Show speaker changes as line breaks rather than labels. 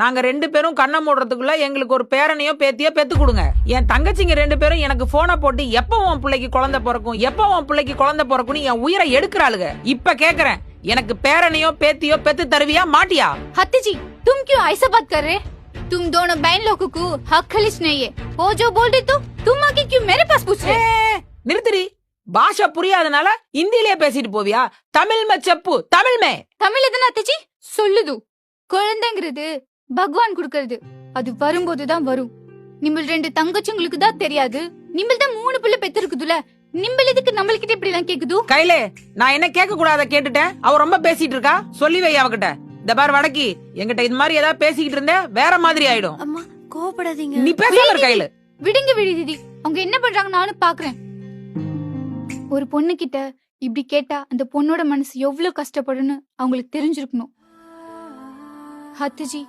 நாங்க 2 பேரும் கண்ணை மூடுறதுக்குள்ள எங்களுக்கு ஒரு பேரனையோ பேத்தியோ பெத்து கொடுங்க. என் தங்கச்சிங்க 2 பேரும் எனக்கு போனை போட்டு எப்ப உன் பிள்ளைக்கு குழந்தை பிறக்கும், எப்ப உன் பிள்ளைக்கு குழந்தை பிறக்கும் என் உயிரை எடுக்கிறாளுங்க. இப்ப கேக்குறேன், எனக்கு பேரனையோ பேத்தியோ பெத்து தருவியா மாட்டியா?
हत्ती जी, तुम क्यों ऐसा बात कर रहे? तुम दोनों बहन लोगों को हक खलिश नहीं है। वो जो बोल रही तो तुम आके क्यों मेरे पास पूछ रहे?
நிறுத்திரி. பாஷா புரியாதனால இந்தியிலேயே பேசிட்டு போவியா? தமிழ் மே செப்பு, தமிழ் மே.
தமிழ் எதுனா அத்தை जी சொல்லுது. குழந்தைங்கிறது பகவான் கொடுக்கிறது. அது வரும்போதுதான் வரும். நிம்பல் 2 தங்கச்சிங்களுக்கு தான் தெரியாது. நிம்பல் தான் 3 பிள்ளை பெத்திருக்குதுல. நிம்பல் எதுக்கு நம்மள்கிட்ட இப்படி எல்லாம் கேக்குது?
கையிலே நான் என்ன கேட்க கூடாத கேட்டுட்டேன். அவ ரொம்ப பேசிட்டு இருக்கா. சொல்லி வை அவகிட்ட. இந்த பார் வடக்கி, என்கிட்ட இது மாதிரி ஏதாவது பேசிக்கிட்டு இருந்தே வேற மாதிரி ஆயிடும்.
அம்மா கோவப்படாதீங்க.
நீ பேசாம கையில
விடுங்க விடுதி. அவங்க என்ன பண்றாங்க நானும் பாக்குறேன். ஒரு பொண்ணு கிட்ட இப்படி கேட்டா அந்த பொண்ணோட மனசு எவ்வளவு கஷ்டப்படுன்னு அவங்களுக்கு தெரிஞ்சிருக்கணும். ஹத்துஜி